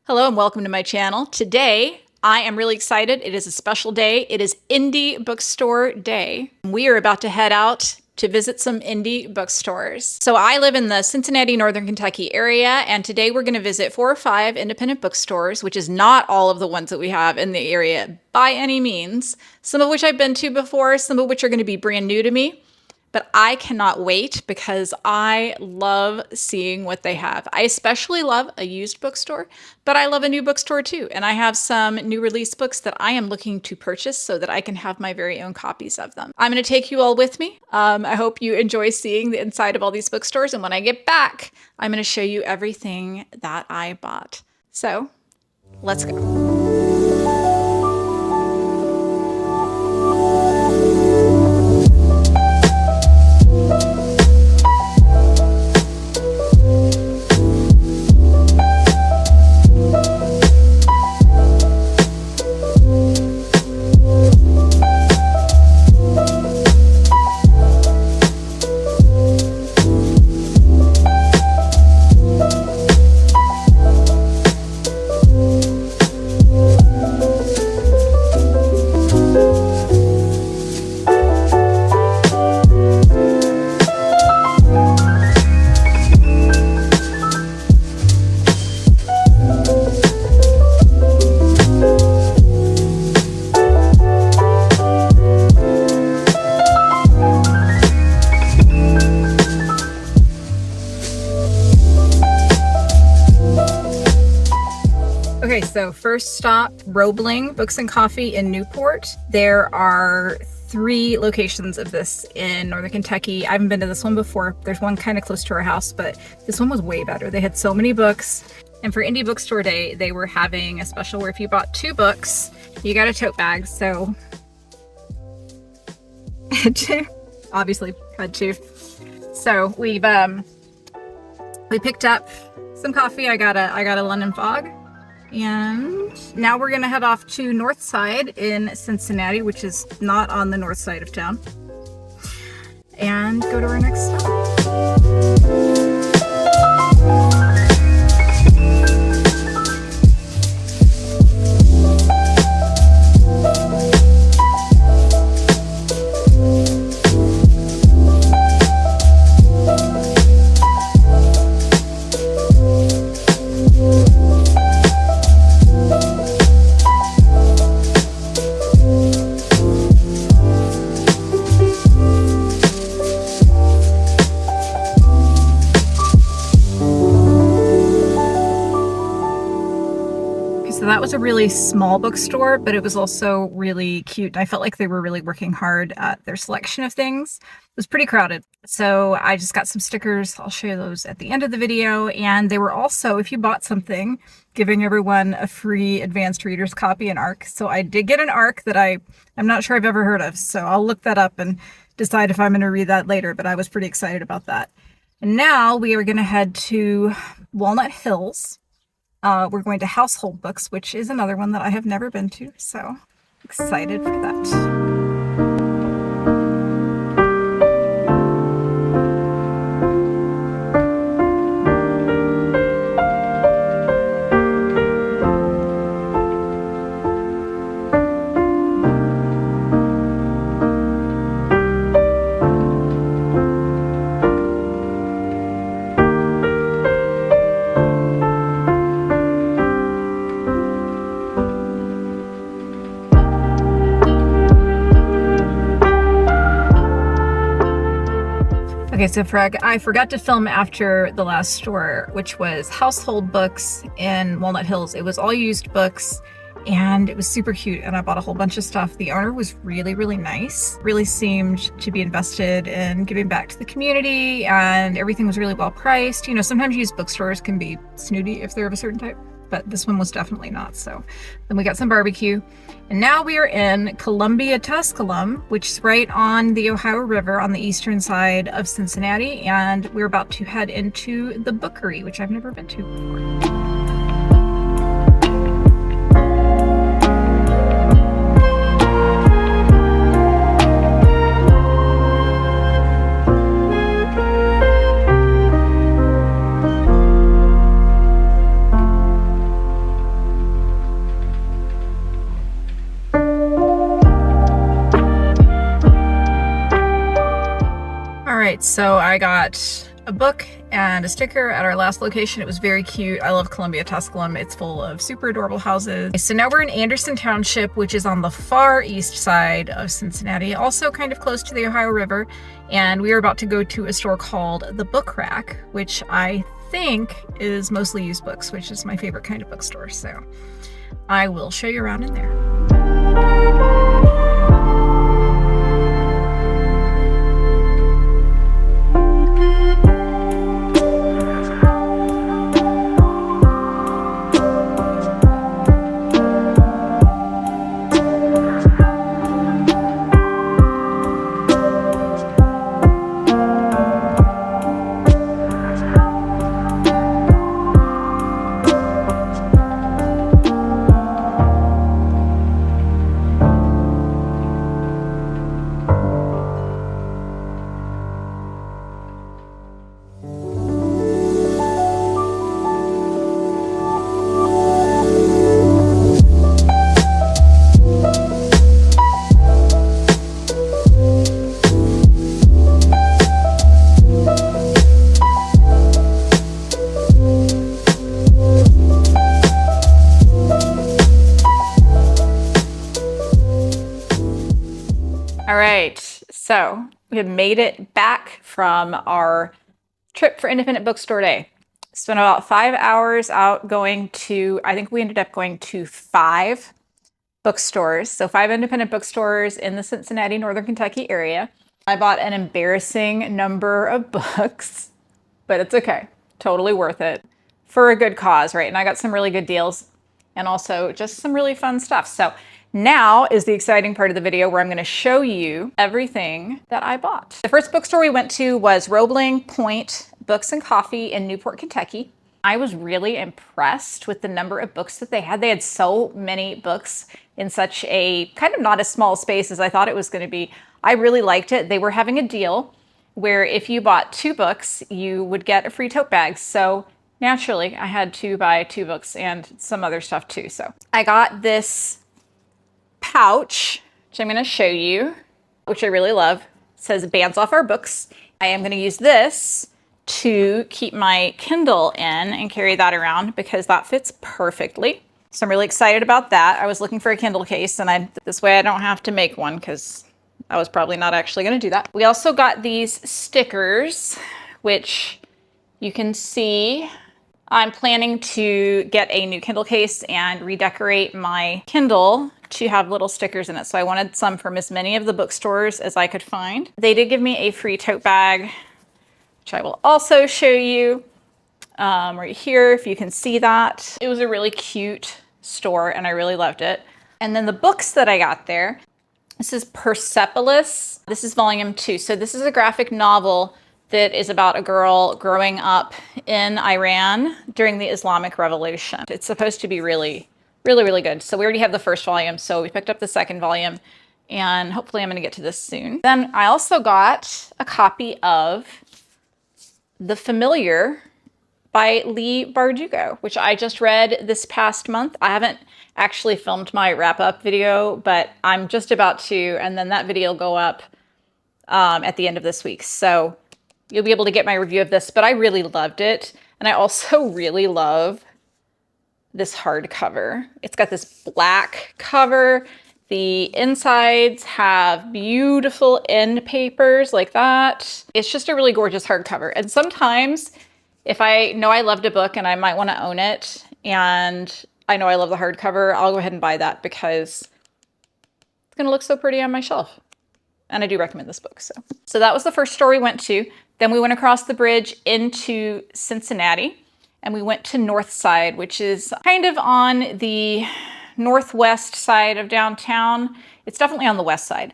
Hello and welcome to my channel. Today, I am really excited. It is a special day. It is Indie Bookstore Day. We are about to head out to visit some indie bookstores. So I live in the Cincinnati, Northern Kentucky area, and today we're going to visit 4 or 5 independent bookstores, which is not all of the ones that we have in the area by any means. Some of which I've been to before, some of which are going to be brand new to me. But I cannot wait because I love seeing what they have. I especially love a used bookstore, but I love a new bookstore too. And I have some new release books that I am looking to purchase so that I can have my very own copies of them. I'm going to take you all with me. I hope you enjoy seeing the inside of all these bookstores. And when I get back, I'm going to show you everything that I bought. So let's go. Okay, so first stop, Roebling Books and Coffee in Newport. There are 3 locations of this in Northern Kentucky. I haven't been to this one before. There's one kind of close to our house, but this one was way better. They had so many books. And for Indie Bookstore Day, they were having a special where if you bought 2 books, you got a tote bag. So obviously had to. So we picked up some coffee. I got a London Fog. And now we're gonna head off to Northside in Cincinnati, which is not on the north side of town, and go to our next stop. So that was a really small bookstore, but it was also really cute. I felt like they were really working hard at their selection of things. It was pretty crowded. So I just got some stickers. I'll show you those at the end of the video. And they were also, if you bought something, giving everyone a free advanced reader's copy, an ARC. So I did get an ARC that I'm not sure I've ever heard of. So I'll look that up and decide if I'm going to read that later, but I was pretty excited about that. And now we are going to head to Walnut Hills. We're going to Household Books, which is another one that I have never been to, so excited for that. Okay, so I forgot to film after the last store, which was Household Books in Walnut Hills. It was all used books and it was super cute, and I bought a whole bunch of stuff. The owner was really, really nice, really seemed to be invested in giving back to the community, and everything was really well priced. You know, sometimes used bookstores can be snooty if they're of a certain type, but this one was definitely not. So then we got some barbecue, and now we are in Columbia, Tusculum, which is right on the Ohio River on the eastern side of Cincinnati, and we're about to head into the Bookery, which I've never been to before. right, so I got a book and a sticker at our last location. It was very cute. I love Columbia, Tusculum. It's full of super adorable houses. So now we're in Anderson Township, which is on the far east side of Cincinnati, also kind of close to the Ohio River. And we are about to go to a store called the Book Rack, which I think is mostly used books, which is my favorite kind of bookstore. So I will show you around in there. All right, so we have made it back from our trip for Independent Bookstore Day. Spent about 5 hours out going to, I think we ended up going to 5 bookstores. So 5 independent bookstores in the Cincinnati, Northern Kentucky area. I bought an embarrassing number of books, but it's okay. Totally worth it for a good cause, right? And I got some really good deals and also just some really fun stuff. So now is the exciting part of the video where I'm going to show you everything that I bought. The first bookstore we went to was Roebling Point Books and Coffee in Newport, Kentucky. I was really impressed with the number of books that they had. They had so many books in such a kind of not as small space as I thought it was going to be. I really liked it. They were having a deal where if you bought 2 books, you would get a free tote bag. So naturally, I had to buy 2 books and some other stuff too. So I got this pouch, which I'm going to show you, which I really love. It says "Bands Off Our Books." I am going to use this to keep my Kindle in and carry that around because that fits perfectly. So I'm really excited about that. I was looking for a Kindle case, and this way I don't have to make one because I was probably not actually going to do that. We also got these stickers, which you can see. I'm planning to get a new Kindle case and redecorate my Kindle to have little stickers in it. So I wanted some from as many of the bookstores as I could find. They did give me a free tote bag, which I will also show you right here if you can see that. It was a really cute store and I really loved it. And then the books that I got there, this is Persepolis. This is volume 2. So this is a graphic novel that is about a girl growing up in Iran during the Islamic Revolution. It's supposed to be really, really, really good. So we already have the first volume, so we picked up the second volume, and hopefully I'm gonna get to this soon. Then I also got a copy of The Familiar by Leigh Bardugo, which I just read this past month. I haven't actually filmed my wrap-up video, but I'm just about to, and then that video will go up at the end of this week. So you'll be able to get my review of this, but I really loved it. And I also really love this hardcover. It's got this black cover. The insides have beautiful end papers like that. It's just a really gorgeous hardcover. And sometimes if I know I loved a book and I might want to own it and I know I love the hardcover, I'll go ahead and buy that because it's going to look so pretty on my shelf. And I do recommend this book. So that was the first store we went to. Then we went across the bridge into Cincinnati and we went to Northside, which is kind of on the northwest side of downtown. It's definitely on the west side.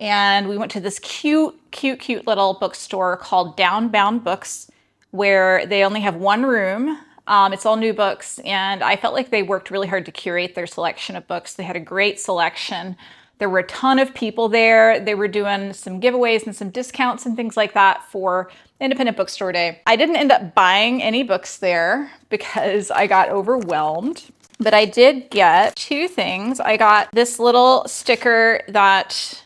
And we went to this cute, cute, cute little bookstore called Downbound Books, where they only have one room. It's all new books. And I felt like they worked really hard to curate their selection of books. They had a great selection. There were a ton of people there. They were doing some giveaways and some discounts and things like that for Independent Bookstore Day. I didn't end up buying any books there because I got overwhelmed, but I did get 2 things. I got this little sticker that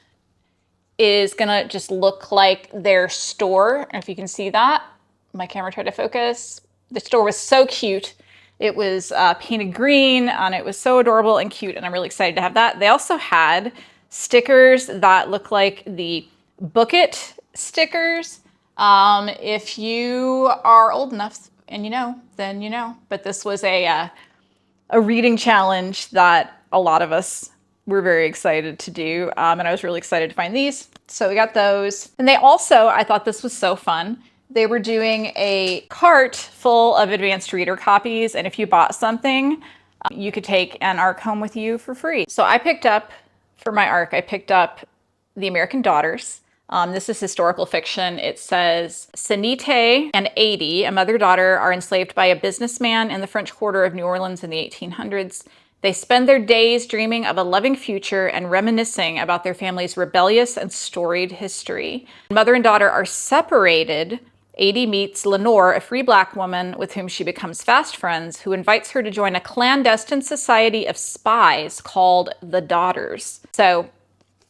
is gonna just look like their store. And if you can see that, my camera tried to focus. The store was so cute. It was painted green and it was so adorable and cute, and I'm really excited to have that. They also had stickers that look like the Book It stickers. If you are old enough and you know, then you know. But this was a reading challenge that a lot of us were very excited to do. And I was really excited to find these. So we got those. And they also, I thought this was so fun, they were doing a cart full of advanced reader copies. And if you bought something, you could take an ARC home with you for free. So I picked up, for my ARC, I picked up The American Daughters. This is historical fiction. It says, Cincinnati and 80, a mother-daughter, are enslaved by a businessman in the French Quarter of New Orleans in the 1800s. They spend their days dreaming of a loving future and reminiscing about their family's rebellious and storied history. Mother and daughter are separated. 80 meets Lenore, a free Black woman with whom she becomes fast friends, who invites her to join a clandestine society of spies called the Daughters. So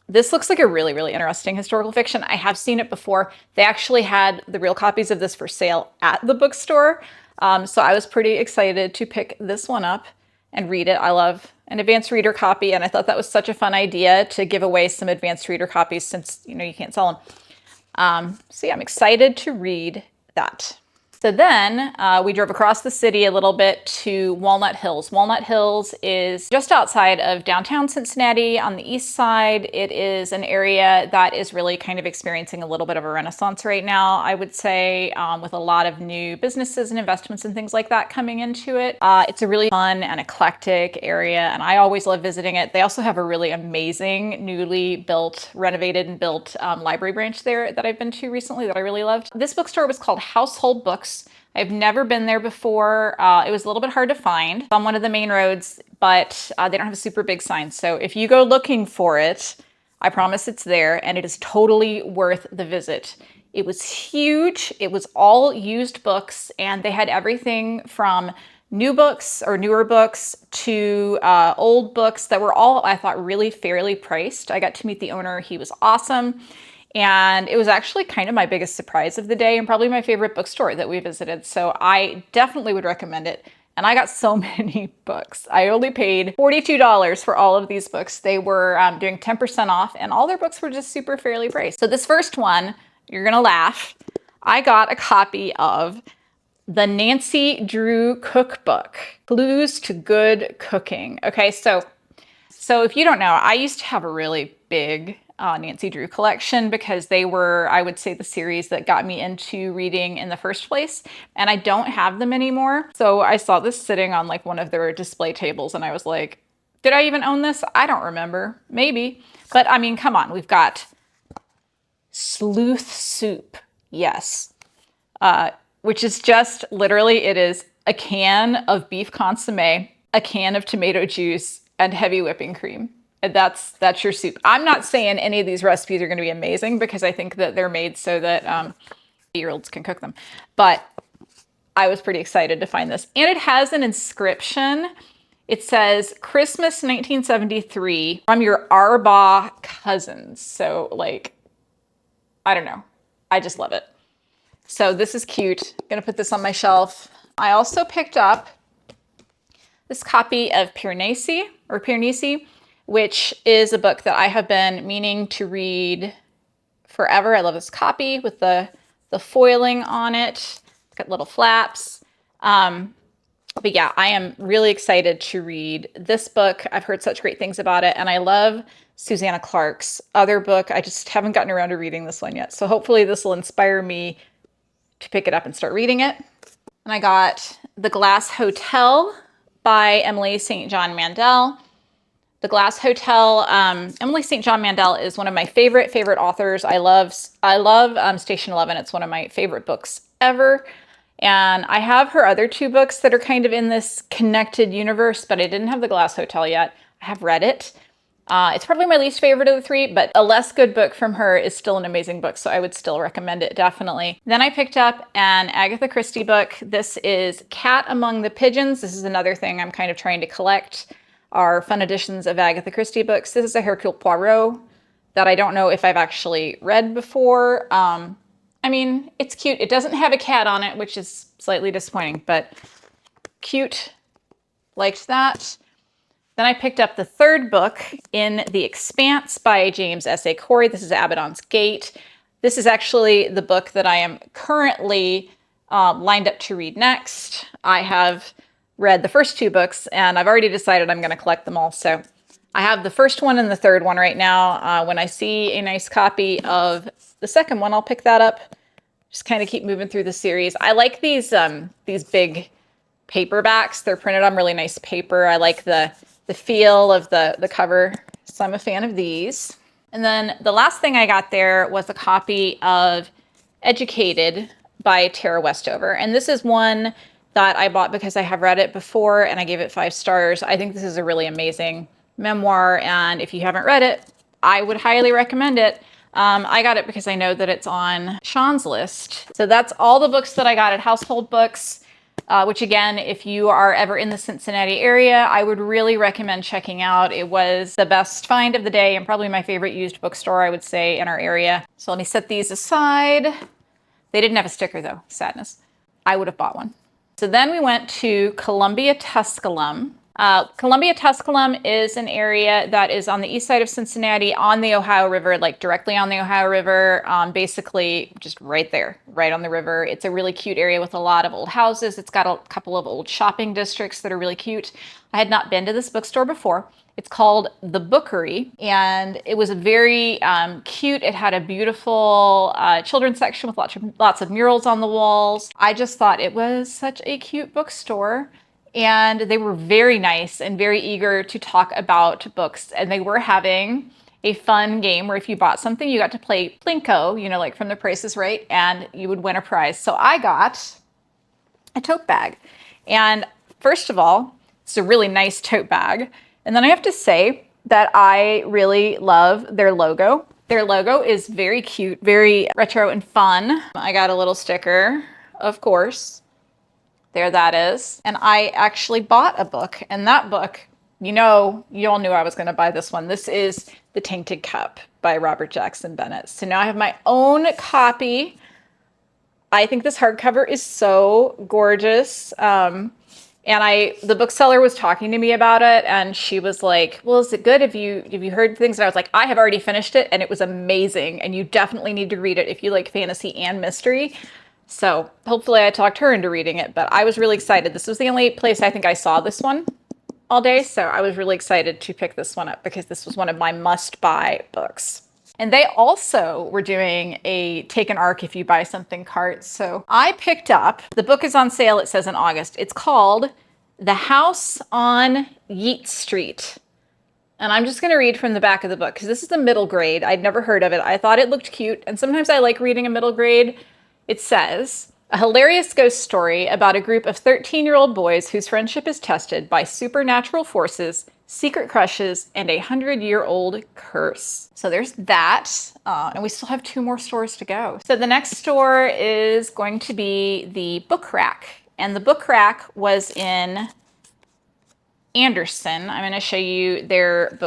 this looks like a really, really interesting historical fiction. I have seen it before. They actually had the real copies of this for sale at the bookstore. So I was pretty excited to pick this one up and read it. I love an advanced reader copy, and I thought that was such a fun idea to give away some advanced reader copies since, you know, you can't sell them. So yeah, I'm excited to read that. So then we drove across the city a little bit to Walnut Hills. Walnut Hills is just outside of downtown Cincinnati on the east side. It is an area that is really kind of experiencing a little bit of a renaissance right now, I would say, with a lot of new businesses and investments and things like that coming into it. It's a really fun and eclectic area, and I always love visiting it. They also have a really amazing, newly built, renovated and built library branch there that I've been to recently that I really loved. This bookstore was called Household Books. I've never been there before. It was a little bit hard to find. It's on one of the main roads, but they don't have a super big sign. So if you go looking for it, I promise it's there, and it is totally worth the visit. It was huge. It was all used books, and they had everything from new books or newer books to old books that were all, I thought, really fairly priced. I got to meet the owner. He was awesome. And it was actually kind of my biggest surprise of the day and probably my favorite bookstore that we visited. So I definitely would recommend it. And I got so many books. I only paid $42 for all of these books. They were doing 10% off, and all their books were just super fairly priced. So this first one, you're gonna laugh. I got a copy of the Nancy Drew Cookbook, Clues to Good Cooking. Okay, so if you don't know, I used to have a really big Nancy Drew collection because they were, I would say, the series that got me into reading in the first place, and I don't have them anymore. So I saw this sitting on like one of their display tables, and I was like, did I even own this? I don't remember. Maybe. But I mean, come on, we've got Sleuth Soup. Yes. Which is just literally, it is a can of beef consomme, a can of tomato juice, and heavy whipping cream. And that's your soup. I'm not saying any of these recipes are going to be amazing because I think that they're made so that 8-year-olds can cook them. But I was pretty excited to find this. And it has an inscription. It says, Christmas 1973 from your Arbaugh cousins. So like, I don't know. I just love it. So this is cute. I'm going to put this on my shelf. I also picked up this copy of Piranesi, which is a book that I have been meaning to read forever. I love this copy with the foiling on it. It's got little flaps. But yeah, I am really excited to read this book. I've heard such great things about it, and I love Susanna Clarke's other book. I just haven't gotten around to reading this one yet. So hopefully this will inspire me to pick it up and start reading it. And I got The Glass Hotel by Emily St. John Mandel. The Glass Hotel, Emily St. John Mandel is one of my favorite authors. I love Station 11. It's one of my favorite books ever. And I have her other 2 books that are kind of in this connected universe, but I didn't have The Glass Hotel yet. I have read it. It's probably my least favorite of the 3, but A Less Good Book from her is still an amazing book, so I would still recommend it, definitely. Then I picked up an Agatha Christie book. This is Cat Among the Pigeons. This is another thing I'm kind of trying to collect, are fun editions of Agatha Christie books. This is a Hercule Poirot that I don't know if I've actually read before. I mean, it's cute. It doesn't have a cat on it, which is slightly disappointing, but cute. Liked that. Then I picked up the third book in The Expanse by James S.A. Corey. This is Abaddon's Gate. This is actually the book that I am currently lined up to read next. I have read the first two books, and I've already decided I'm going to collect them all. So I have the first one and the third one right now. When I see a nice copy of the second one, I'll pick that up. Just kind of keep moving through the series. I like these big paperbacks. They're printed on really nice paper. I like the feel of the cover, so I'm a fan of these. And then the last thing I got there was a copy of Educated by Tara Westover. And this is one that I bought because I have read it before and I gave it 5 stars. I think this is a really amazing memoir, and if you haven't read it, I would highly recommend it. I got it because I know that it's on Sean's list. So that's all the books that I got at Household Books. Which again, if you are ever in the Cincinnati area, I would really recommend checking out. It was the best find of the day and probably my favorite used bookstore, I would say, in our area. So let me set these aside. They didn't have a sticker though, sadness. I would have bought one. So then we went to Columbia Tusculum. Columbia Tusculum is an area that is on the east side of Cincinnati on the Ohio River, like directly on the Ohio River, basically just right there, right on the river. It's a really cute area with a lot of old houses. It's got a couple of old shopping districts that are really cute. I had not been to this bookstore before. It's called The Bookery, and it was very cute. It had a beautiful children's section with lots of murals on the walls. I just thought it was such a cute bookstore. And they were very nice and very eager to talk about books. And they were having a fun game where if you bought something, you got to play Plinko, you know, like from The Price is Right, and you would win a prize. So I got a tote bag. And first of all, it's a really nice tote bag. And then I have to say that I really love their logo. Their logo is very cute, very retro and fun. I got a little sticker, of course. There that is. And I actually bought a book, and that book, you all knew I was going to buy this one. This is The Tainted Cup by Robert Jackson Bennett. So now I have my own copy. I think this hardcover is so gorgeous. And the bookseller was talking to me about it, and she was like, well, is it good? Have you heard things? And I was like, I have already finished it, and it was amazing. And you definitely need to read it if you like fantasy and mystery. So hopefully I talked her into reading it, but I was really excited. This was the only place I think I saw this one all day. So I was really excited to pick this one up because this was one of my must-buy books. And they also were doing a take an ARC if you buy something cart. So I picked up, the book is on sale, it says in August. It's called The House on Yeat Street. And I'm just going to read from the back of the book because this is a middle grade. I'd never heard of it. I thought it looked cute. And sometimes I like reading a middle grade. It says, a hilarious ghost story about a group of 13-year-old boys whose friendship is tested by supernatural forces, secret crushes, and a 100-year-old curse. So there's that. And we still have 2 more stores to go. So the next store is going to be the Book Rack. And the Book Rack was in Anderson. I'm going to show you their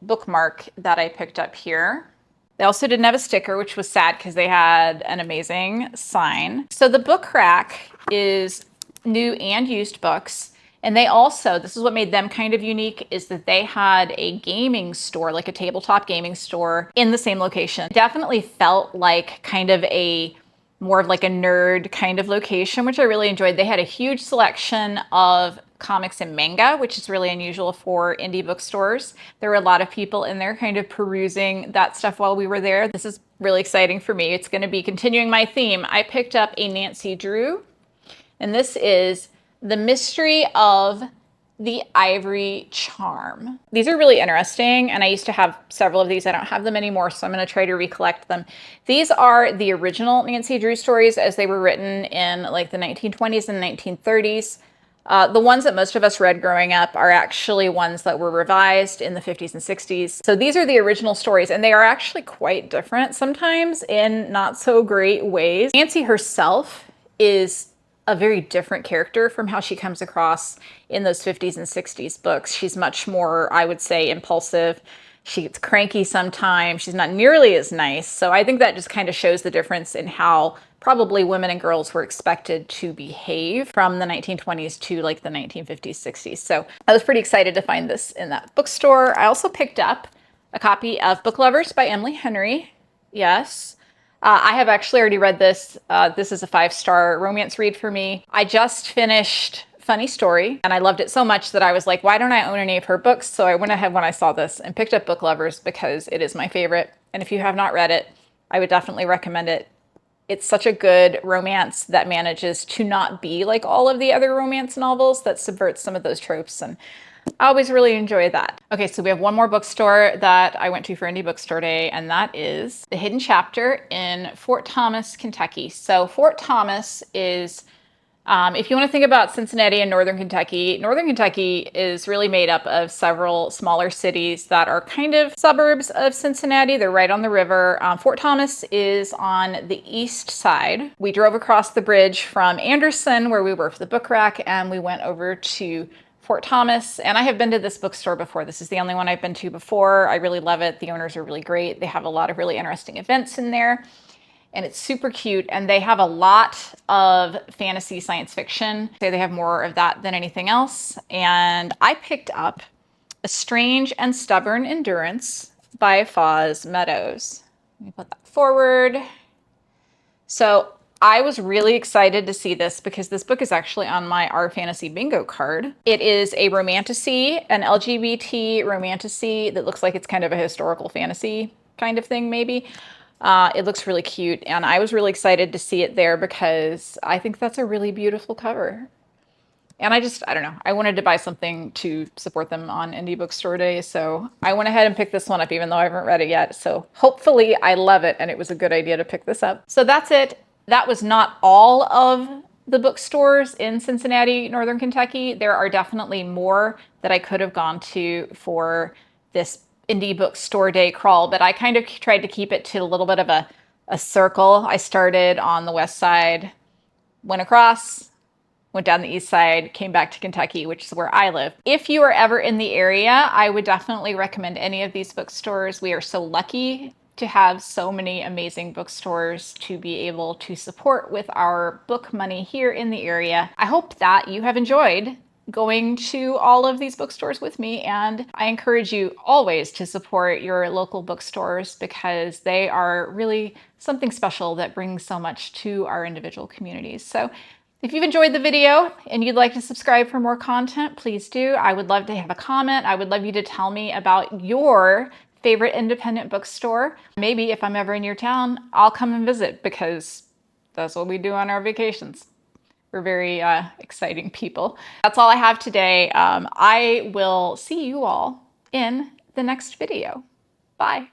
bookmark that I picked up here. They also didn't have a sticker, which was sad because they had an amazing sign. So the Book Rack is new and used books. And they also, this is what made them kind of unique, is that they had a gaming store, like a tabletop gaming store in the same location. Definitely felt like kind of more of like a nerd kind of location, which I really enjoyed. They had a huge selection of comics and manga, which is really unusual for indie bookstores. There were a lot of people in there kind of perusing that stuff while we were there. This is really exciting for me. It's going to be continuing my theme. I picked up a Nancy Drew, and this is The Mystery of the Ivory Charm. These are really interesting, and I used to have several of these. I don't have them anymore, so I'm going to try to recollect them. These are the original Nancy Drew stories as they were written in like the 1920s and 1930s. The ones that most of us read growing up are actually ones that were revised in the 50s and 60s. So these are the original stories, and they are actually quite different, sometimes in not so great ways. Nancy herself is a very different character from how she comes across in those 50s and 60s books. She's much more, I would say, impulsive. She gets cranky sometimes. She's not nearly as nice. So I think that just kind of shows the difference in how probably women and girls were expected to behave from the 1920s to like the 1950s, 60s. So I was pretty excited to find this in that bookstore. I also picked up a copy of Book Lovers by Emily Henry. Yes. I have actually already read this. This is a 5-star romance read for me. I just finished Funny Story, and I loved it so much that I was like, why don't I own any of her books? So I went ahead when I saw this and picked up Book Lovers because it is my favorite. And if you have not read it, I would definitely recommend it. It's such a good romance that manages to not be like all of the other romance novels, that subverts some of those tropes, and I always really enjoy that. Okay, so we have one more bookstore that I went to for Indie Bookstore Day, and that is The Hidden Chapter in Fort Thomas, Kentucky. So Fort Thomas is, if you want to think about Cincinnati and Northern Kentucky is really made up of several smaller cities that are kind of suburbs of Cincinnati. They're right on the river. Fort Thomas is on the east side. We drove across the bridge from Anderson, where we were for the book rack, and we went over to Fort Thomas. And I have been to this bookstore before. This is the only one I've been to before. I really love it. The owners are really great. They have a lot of really interesting events in there. And it's super cute, and they have a lot of fantasy science fiction. They have more of that than anything else. And I picked up A Strange and Stubborn Endurance by Foz Meadows. Let me put that forward. So I was really excited to see this because this book is actually on my Our Fantasy Bingo card. It is a romantasy, an LGBT romantasy that looks like it's kind of a historical fantasy kind of thing, maybe. It looks really cute, and I was really excited to see it there because I think that's a really beautiful cover. And I don't know, I wanted to buy something to support them on Indie Bookstore Day, so I went ahead and picked this one up even though I haven't read it yet. So hopefully I love it and it was a good idea to pick this up. So that's it. That was not all of the bookstores in Cincinnati, Northern Kentucky. There are definitely more that I could have gone to for this Indie Bookstore Day crawl, but I kind of tried to keep it to a little bit of a circle. I started on the west side, went across, went down the east side, came back to Kentucky, which is where I live. If you are ever in the area, I would definitely recommend any of these bookstores. We are so lucky to have so many amazing bookstores to be able to support with our book money here in the area. I hope that you have enjoyed going to all of these bookstores with me, and I encourage you always to support your local bookstores because they are really something special that brings so much to our individual communities. So if you've enjoyed the video and you'd like to subscribe for more content, please do. I would love to have a comment. I would love you to tell me about your favorite independent bookstore. Maybe if I'm ever in your town, I'll come and visit because that's what we do on our vacations. We're very exciting people. That's all I have today. I will see you all in the next video. Bye.